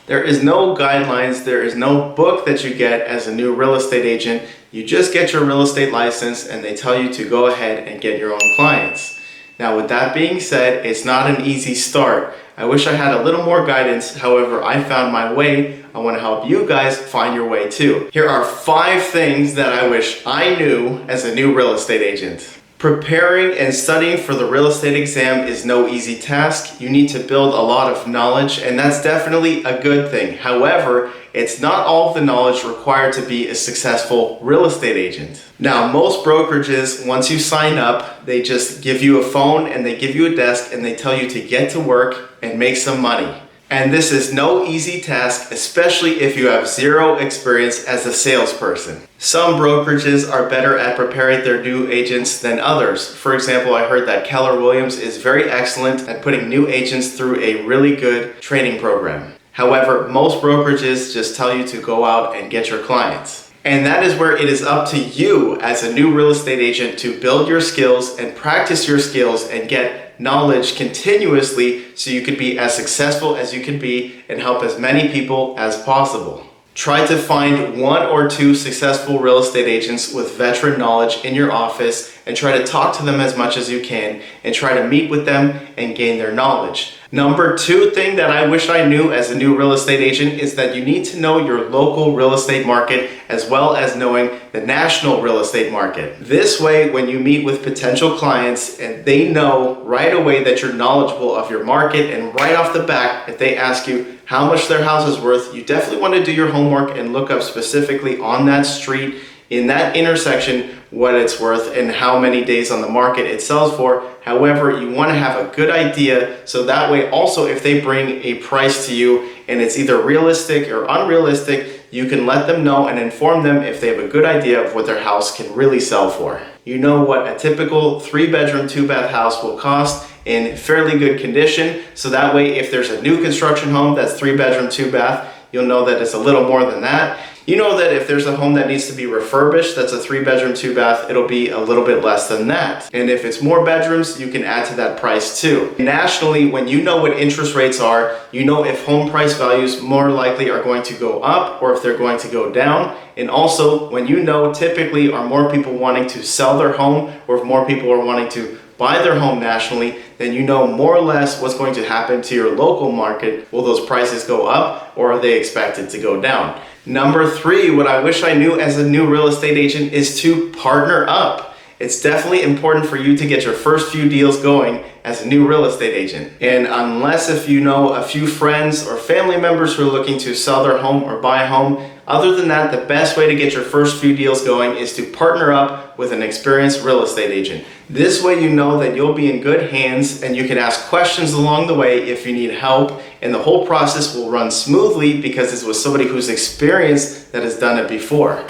There is no guidelines, there is no book that you get as a new real estate agent. You just get your real estate license and they tell you to go ahead and get your own clients. Now with that being said, it's not an easy start. I wish I had a little more guidance, however, I found my way. I want to help you guys find your way too. Here are 5 things that I wish I knew as a new real estate agent. Preparing and studying for the real estate exam is no easy task. You need to build a lot of knowledge, and that's definitely a good thing. However, it's not all of the knowledge required to be a successful real estate agent. Now, most brokerages, once you sign up, they just give you a phone and they give you a desk and they tell you to get to work and make some money. And this is no easy task, especially if you have 0 experience as a salesperson. Some brokerages are better at preparing their new agents than others. For example, I heard that Keller Williams is very excellent at putting new agents through a really good training program. However, most brokerages just tell you to go out and get your clients. And that is where it is up to you as a new real estate agent to build your skills and practice your skills and get knowledge continuously so you could be as successful as you can be and help as many people as possible. Try to find 1 or 2 successful real estate agents with veteran knowledge in your office and try to talk to them as much as you can and try to meet with them and gain their knowledge. Number 2 thing that I wish I knew as a new real estate agent is that you need to know your local real estate market as well as knowing the national real estate market. This way, when you meet with potential clients and they know right away that you're knowledgeable of your market, and right off the bat, if they ask you how much their house is worth, you definitely want to do your homework and look up specifically on that street, in that intersection, what it's worth and how many days on the market it sells for. However, you want to have a good idea so that way also if they bring a price to you and it's either realistic or unrealistic, you can let them know and inform them if they have a good idea of what their house can really sell for. You know what a typical 3-bedroom, 2-bath house will cost in fairly good condition, so that way if there's a new construction home that's 3-bedroom, 2-bath, you'll know that it's a little more than that. You know that if there's a home that needs to be refurbished that's a 3-bedroom, 2-bath, it'll be a little bit less than that. And if it's more bedrooms, you can add to that price too. Nationally, when you know what interest rates are, you know if home price values more likely are going to go up or if they're going to go down. And also, when you know typically are more people wanting to sell their home or if more people are wanting to buy their home nationally, then you know more or less what's going to happen to your local market. Will those prices go up or are they expected to go down? Number 3, what I wish I knew as a new real estate agent is to partner up. It's definitely important for you to get your first few deals going as a new real estate agent. And unless if you know a few friends or family members who are looking to sell their home or buy a home, other than that, the best way to get your first few deals going is to partner up with an experienced real estate agent. This way you know that you'll be in good hands and you can ask questions along the way if you need help, and the whole process will run smoothly because it's with somebody who's experienced that has done it before.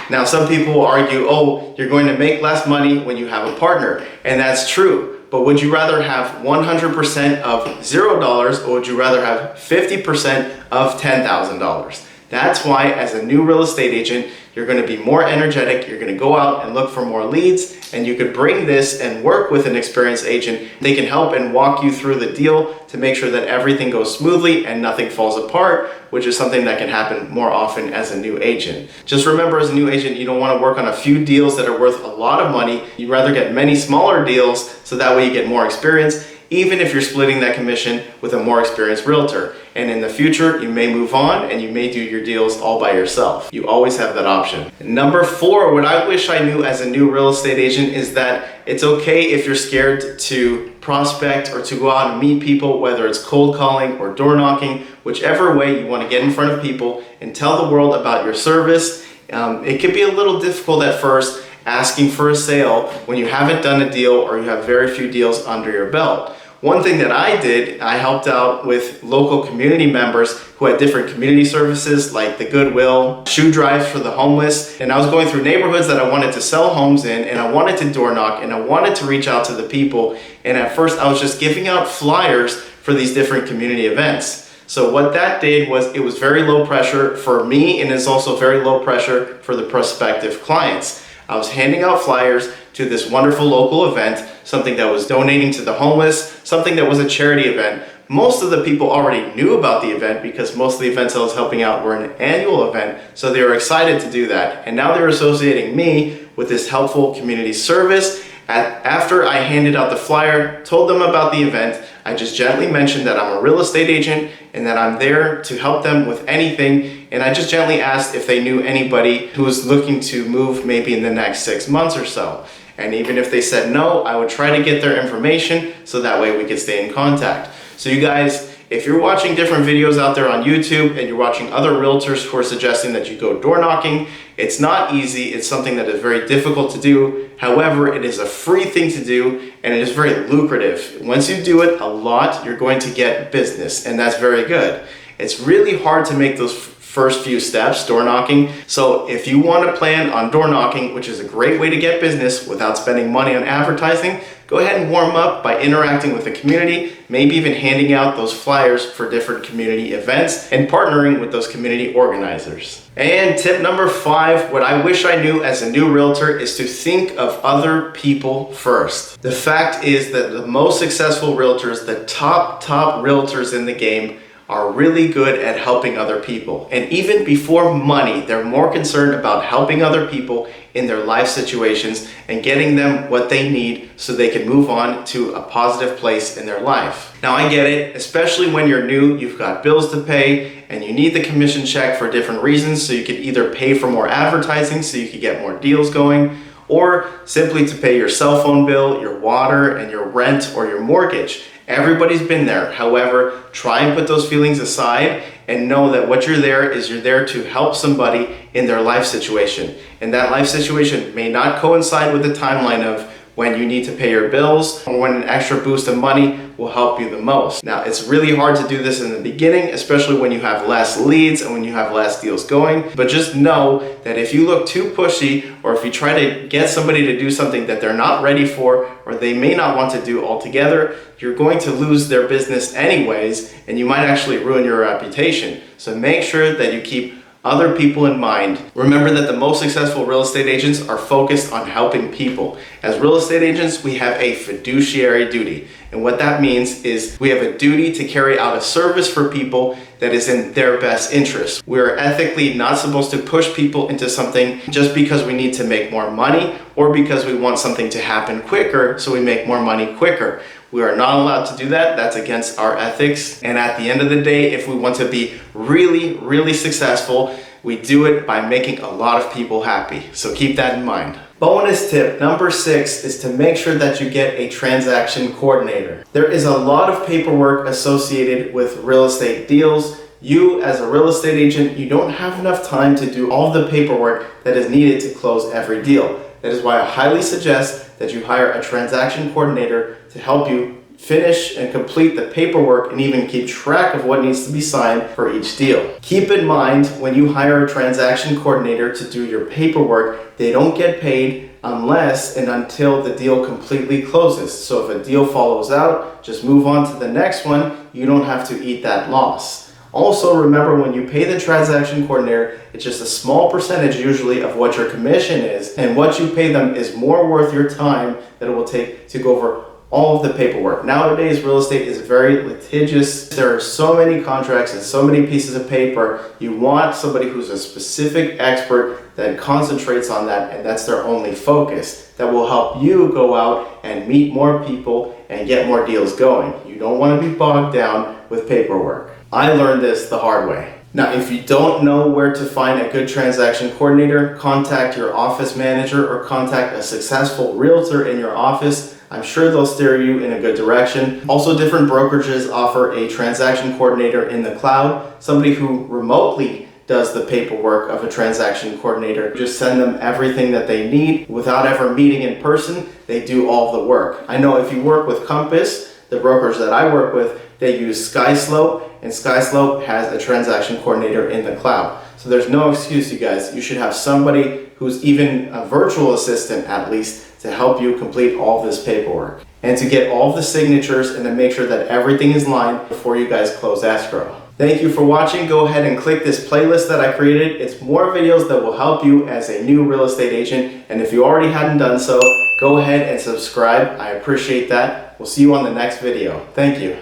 Now, some people will argue, oh, you're going to make less money when you have a partner, and that's true. But would you rather have 100% of $0 or would you rather have 50% of $10,000? That's why as a new real estate agent, you're going to be more energetic, you're going to go out and look for more leads, and you could bring this and work with an experienced agent. They can help and walk you through the deal to make sure that everything goes smoothly and nothing falls apart, which is something that can happen more often as a new agent. Just remember, as a new agent, you don't want to work on a few deals that are worth a lot of money. You'd rather get many smaller deals so that way you get more experience, even if you're splitting that commission with a more experienced realtor. And in the future, you may move on and you may do your deals all by yourself. You always have that option. Number 4, what I wish I knew as a new real estate agent is that it's okay if you're scared to prospect or to go out and meet people, whether it's cold calling or door knocking, whichever way you want to get in front of people and tell the world about your service. It can be a little difficult at first asking for a sale when you haven't done a deal or you have very few deals under your belt. One thing that I did, I helped out with local community members who had different community services like the Goodwill, shoe drives for the homeless, and I was going through neighborhoods that I wanted to sell homes in, and I wanted to door knock, and I wanted to reach out to the people, and at first I was just giving out flyers for these different community events. So what that did was it was very low pressure for me, and it's also very low pressure for the prospective clients. I was handing out flyers to this wonderful local event, something that was donating to the homeless, something that was a charity event. Most of the people already knew about the event because most of the events I was helping out were an annual event, so they were excited to do that. And now they're associating me with this helpful community service. After I handed out the flyer, told them about the event, I just gently mentioned that I'm a real estate agent and that I'm there to help them with anything. And I just gently asked if they knew anybody who was looking to move maybe in the next 6 months or so. And even if they said no, I would try to get their information so that way we could stay in contact. So you guys, if you're watching different videos out there on YouTube and you're watching other realtors who are suggesting that you go door knocking, it's not easy. It's something that is very difficult to do. However, it is a free thing to do and it is very lucrative. Once you do it a lot, you're going to get business, and that's very good. It's really hard to make those first few steps, door knocking. So if you want to plan on door knocking, which is a great way to get business without spending money on advertising, go ahead and warm up by interacting with the community, maybe even handing out those flyers for different community events and partnering with those community organizers. And tip number 5, what I wish I knew as a new realtor is to think of other people first. The fact is that the most successful realtors, the top realtors in the game, are really good at helping other people. And even before money, they're more concerned about helping other people in their life situations and getting them what they need so they can move on to a positive place in their life. Now I get it, especially when you're new, you've got bills to pay and you need the commission check for different reasons, so you could either pay for more advertising so you could get more deals going, or simply to pay your cell phone bill, your water, and your rent or your mortgage. Everybody's been there. However, try and put those feelings aside and know that what you're there to help somebody in their life situation. And that life situation may not coincide with the timeline of when you need to pay your bills or when an extra boost of money will help you the most. Now, it's really hard to do this in the beginning, especially when you have less leads and when you have less deals going. But just know that if you look too pushy, or if you try to get somebody to do something that they're not ready for, or they may not want to do altogether, you're going to lose their business anyways, and you might actually ruin your reputation. So make sure that you keep other people in mind. Remember that the most successful real estate agents are focused on helping people. As real estate agents, we have a fiduciary duty. And what that means is we have a duty to carry out a service for people that is in their best interest. We are ethically not supposed to push people into something just because we need to make more money or because we want something to happen quicker so we make more money quicker. We are not allowed to do that. That's against our ethics. And at the end of the day, if we want to be really successful, we do it by making a lot of people happy. So keep that in mind. Bonus tip number 6 is to make sure that you get a transaction coordinator. There is a lot of paperwork associated with real estate deals. You, as a real estate agent, you don't have enough time to do all the paperwork that is needed to close every deal. That is why I highly suggest that you hire a transaction coordinator to help you finish and complete the paperwork and even keep track of what needs to be signed for each deal. Keep in mind, when you hire a transaction coordinator to do your paperwork, they don't get paid unless and until the deal completely closes. So if a deal follows out, just move on to the next one. You don't have to eat that loss. Also, remember, when you pay the transaction coordinator, it's just a small percentage usually of what your commission is, and what you pay them is more worth your time that it will take to go over all of the paperwork. Nowadays, real estate is very litigious. There are so many contracts and so many pieces of paper. You want somebody who's a specific expert that concentrates on that, and that's their only focus. That will help you go out and meet more people and get more deals going. You don't want to be bogged down with paperwork. I learned this the hard way. Now, if you don't know where to find a good transaction coordinator, contact your office manager or contact a successful realtor in your office. I'm sure they'll steer you in a good direction. Also, different brokerages offer a transaction coordinator in the cloud, somebody who remotely does the paperwork of a transaction coordinator. Just send them everything that they need without ever meeting in person. They do all the work. I know if you work with Compass, the brokerage that I work with, they use SkySlope, and SkySlope has a transaction coordinator in the cloud. So there's no excuse, you guys. You should have somebody who's even a virtual assistant at least to help you complete all this paperwork and to get all the signatures and to make sure that everything is lined before you guys close escrow. Thank you for watching. Go ahead and click this playlist that I created. It's more videos that will help you as a new real estate agent. And if you already hadn't done so, go ahead and subscribe. I appreciate that. We'll see you on the next video. Thank you.